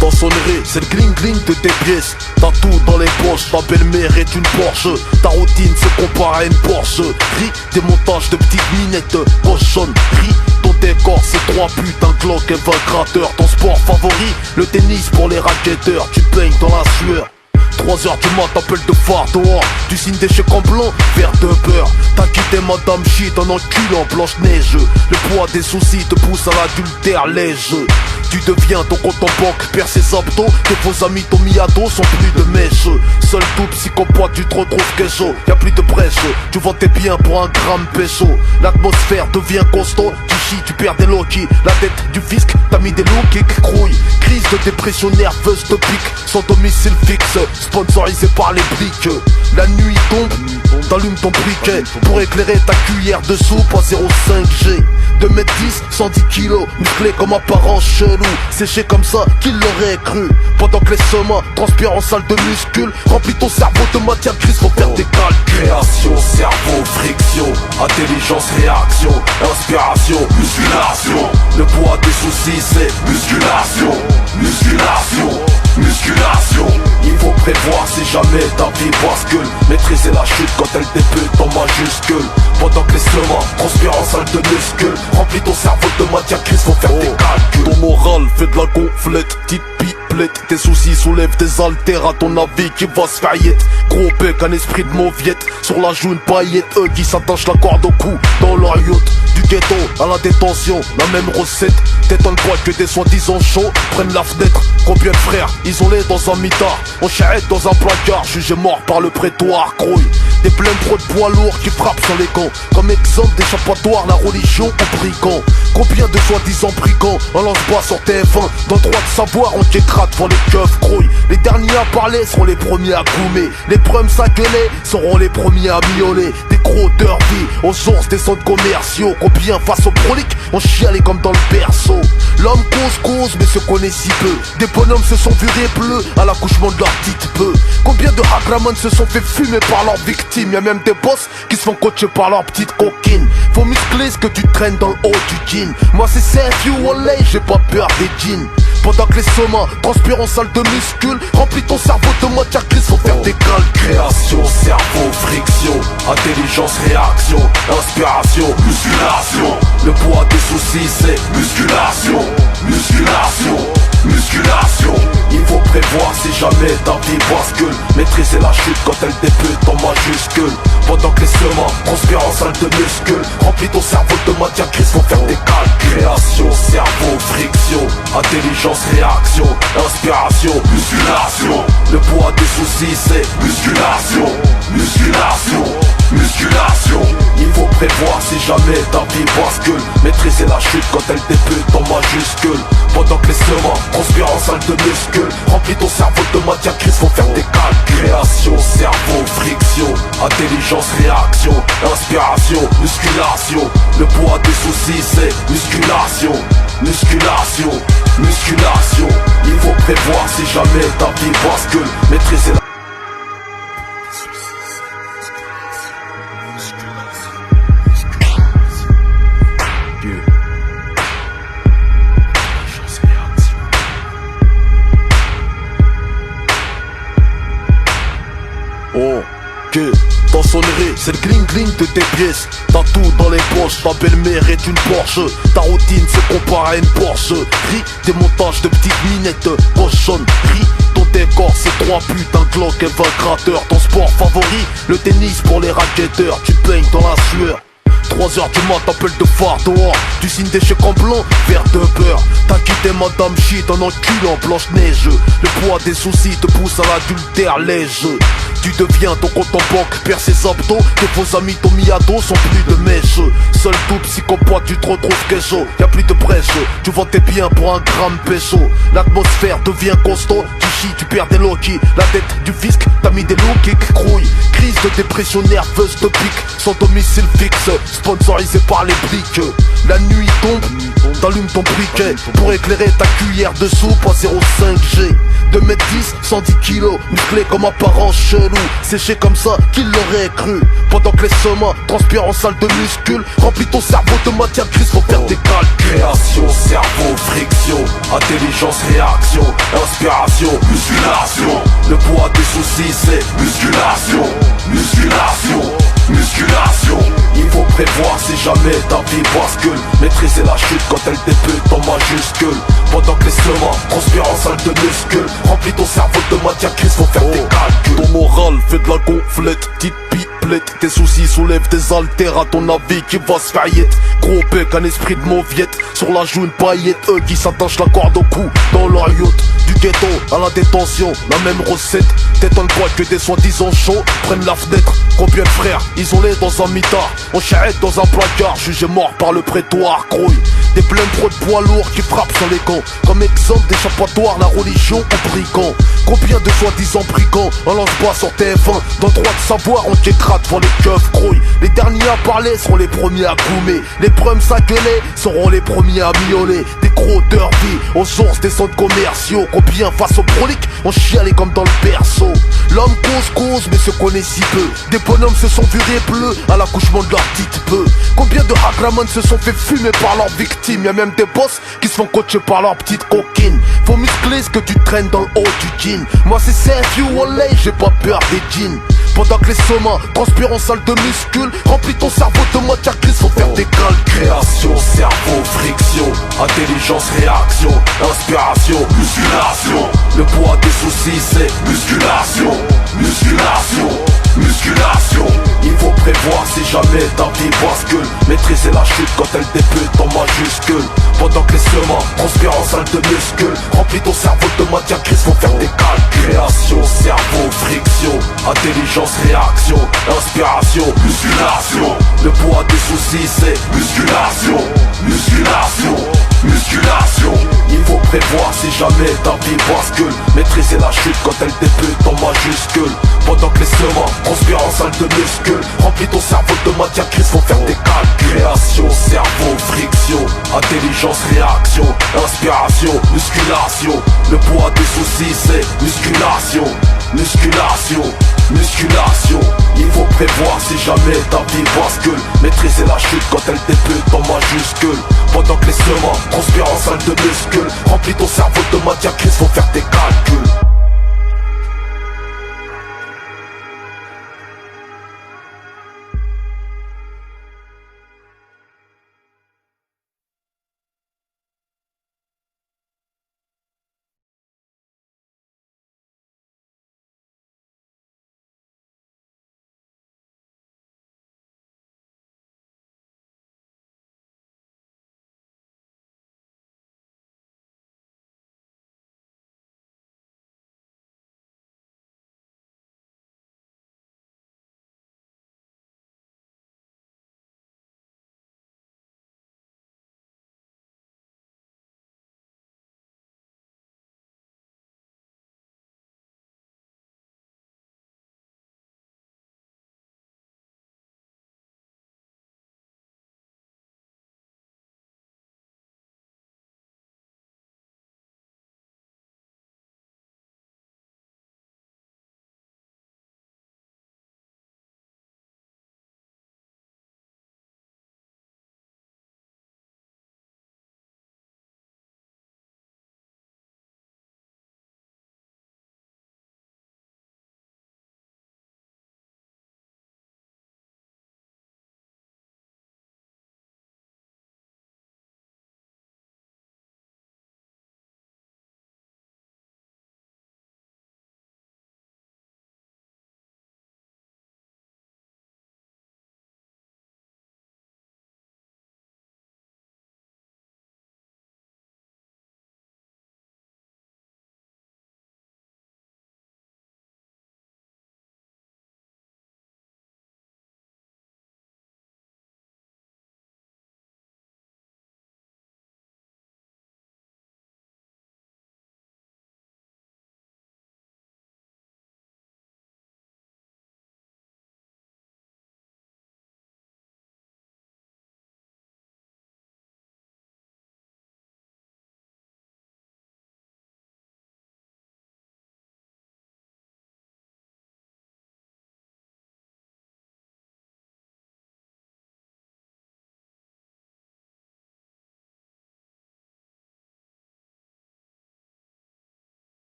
Dans sonnerie, c'est le gling-gling de tes pièces. T'as tout dans les poches, ta belle-mère est une Porsche. Ta routine se compare à une Porsche. Ris des montages de petites minettes cochonnes. Ris ton décor, c'est 3 putains Glock et 20 gratteurs. Ton sport favori, le tennis pour les racketteurs. Tu peignes dans la sueur. 3h du mat, t'appelles de phare dehors. Tu signes des chèques en blanc, verre de beurre. T'as quitté madame shit en enculant Blanche-Neige. Le poids des soucis te pousse à l'adultère léger. Tu deviens ton compte en banque, perds ses abdos. Que vos amis ton miado sont plus de mèche. Seul tout psychopathe, tu te retrouves queso. Y'a plus de brèche, tu vends tes biens pour un gramme pécho. L'atmosphère devient costaud, tu chies, tu perds des loquis. La tête du fisc, t'as mis des looks qui crouillent. Crise de dépression nerveuse te pique. Sans domicile fixe, sponsorisé par les briques. La nuit tombe, t'allumes ton briquet pour éclairer ta cuillère de soupe à 0,5G. 2m10, 110 kilos, musclé comme apparence chelou. Séché comme ça, qui l'aurait cru. Pendant que les sommas transpirent en salle de muscule. Remplis ton cerveau de matière grise pour faire des calculs. Création, cerveau, friction, intelligence, réaction, inspiration, musculation. Le poids des soucis c'est musculation, musculation, musculation. Il faut prévoir si jamais ta vie bascule. Maîtriser la chute quand elle débute en majuscule. Pendant que les slomas transpirent en salle de muscule. Remplis ton cerveau de matière grise pour faire des calculs. Ton moral fait de la gonflette, petite pipelette. Tes soucis soulèvent des haltères à ton avis qui va se faire yette. Gros bec, un esprit de mauviette. Sur la joue une paillette, eux qui s'attachent la corde au cou. Dans leur yacht, du ghetto à la détention, la même recette. T'étonnes quoi que des soi-disant chauds prennent la fenêtre. Combien de frères isolés dans un mitard, on charrette dans un placard, jugé mort par le prétoire. Grouille, des pleins trop de poids lourds qui frappent sur les camps. Comme exemple d'échappatoire, la religion aux brigands. Combien de soi-disant brigands en lance-bas sur TF1. Dans le droit de savoir, on t'écrate devant les keufs grouille. Les derniers à parler seront les premiers à goumer. Les prums à gueuler seront les premiers à miauler. Des gros derby aux sources des centres commerciaux. Combien face au prolique, on chialait comme dans le berceau. L'homme cause, mais se connaît si peu. Des bonhommes se sont vus rébleux à l'accouchement de leur petite peu. Combien de hagramans se sont fait fumer par leurs victimes. Y'a même des boss qui se font coacher par leur petite coquine. Faut muscler ce que tu traînes dans le haut du jean. Moi c'est CFU Wallah, j'ai pas peur des jeans. Pendant que les sommas transpirent en salle de muscles, remplis ton cerveau de matière grise, faut faire des calculs. Création, cerveau, friction, intelligence, réaction, inspiration, musculation. Le poids des soucis c'est musculation, musculation, musculation. Il faut prévoir si jamais ta vie bascule, maîtriser la chute quand elle débute en majuscule. Pendant que les sements transpirent en salle de muscles, remplis ton cerveau de matière grise, faut faire des calculs. Création, cerveau, friction, intelligence, réaction, inspiration, musculation. Le poids des soucis c'est musculation, musculation, musculation. Il faut prévoir si jamais ta vie bascule, maîtriser la chute quand elle débute en majuscule. Pendant que les sements transpirent en salle de muscles, remplis ton cerveau de matière grise, faut faire des calculs. Création, cerveau, friction, intelligence, réaction, inspiration, musculation. Le poids des soucis c'est musculation, musculation, musculation. Il faut prévoir si jamais ta vie bascule, maîtriser la Ok, ta sonnerie, c'est le cling-cling de tes pièces. T'as tout dans les poches, ta belle-mère est une Porsche. Ta routine se compare à une Porsche. Ris des montages de petites minettes cochonnes. Ris ton décor, c'est 3 putains de Glock et 20 crateurs. Ton sport favori, le tennis pour les racketteurs. Tu peignes dans la sueur. 3h du mat, t'appelles de phare dehors. Tu signes des chèques en blanc, verre de beurre. T'as quitté madame shit en enculant Blanche-Neige. Le poids des soucis te pousse à l'adultère léger. Tu deviens ton compte en banque, perds ses abdos. Tes faux amis t'ont mis à dos, sont plus de mèche. Seul tout psychopathe, tu te retrouves queso. Y'a plus de brèche, tu vends tes biens pour un gramme péso. L'atmosphère devient costaud, tu chies, tu perds des loquis. La dette du fisc, t'as mis des loups qui crouillent. Crise de dépression nerveuse te pique, sans domicile fixe, sponsorisé par les briques. La nuit tombe, t'allumes ton briquet pour éclairer ta cuillère de soupe à 0,5G. 2m10, 110 kilos, musclé comme apparent chelou. Séché comme ça, qui l'aurait cru. Pendant que les sements transpirent en salle de muscles, remplis ton cerveau de matière grise, faut faire des calculs. Création, cerveau, friction, intelligence, réaction, inspiration, musculation. Le poids des soucis c'est musculation, musculation, musculation. Il faut prévoir si jamais ta vie bascule, maîtriser la chute quand elle débute en majuscule. Pendant que les sements transpirent en salle de muscles, remplis ton cerveau de matière grise, faut faire des calculs. Ton moral fait de la gonflette, petite pipelette. Tes soucis soulèvent des haltères à ton avis qui va se faire yette. Gros bec, un esprit de mauviette, sur la joue une paillette. Eux qui s'attachent la corde au cou dans leur yacht. Du ghetto à la détention, la même recette. T'étonnes pas que des soi-disant chauds prennent la fenêtre. Combien de frères isolés dans un mitard, on charrette dans un placard, jugé mort par le prétoire, grouille. Des pleins pro de poids lourds qui frappent sur les camps. Comme exemple d'échappatoire, la religion aux brigands. Combien de soi-disant brigands en lance pas sur TF1. Dans le droit de savoir, on t'écrate devant les keufs grouilles. Les derniers à parler seront les premiers à goumer. Les prums à gueuler seront les premiers à miauler. Des gros derby aux sources des centres commerciaux. Combien face au prolique, on chialait comme dans le berceau. L'homme cause, mais se connaît si peu. Des bonhommes se sont vus rébleux à l'accouchement de leur petite peu. Combien de hagramans se sont fait fumer par leurs victimes. Y'a même des boss qui se font coacher par leur petite coquine. Faut muscler ce que tu traînes dans le haut du jean. Moi c'est CFU Wallah, j'ai pas peur des jeans. Pendant que les sommas transpirent en salle de muscles, remplis ton cerveau de matière grise, faut faire des calculs. Création, cerveau, friction, intelligence, réaction, inspiration, musculation. Le poids des soucis c'est musculation, musculation, musculation. Il faut prévoir si jamais ta vie bascule, maîtriser la chute quand elle débute en majuscule. Pendant que les sements transpirent en salle de muscles, remplis ton cerveau de matière grise, faut faire des calculs. Création, cerveau, friction, intelligence, réaction, inspiration, musculation. Le poids des soucis c'est musculation, musculation, musculation. Il faut prévoir si jamais ta vie bascule, maîtriser la chute quand elle débute en majuscule. Pendant que les sements transpirent en salle de muscles, remplis ton cerveau musculation. Le poids des soucis c'est musculation. Musculation, musculation. Il faut prévoir si jamais ta vie bascule. Maîtriser la chute quand elle débute en majuscule. Pendant que les sements transpirent en salle de muscles. Remplis ton cerveau de matière grise, faut faire tes calculs.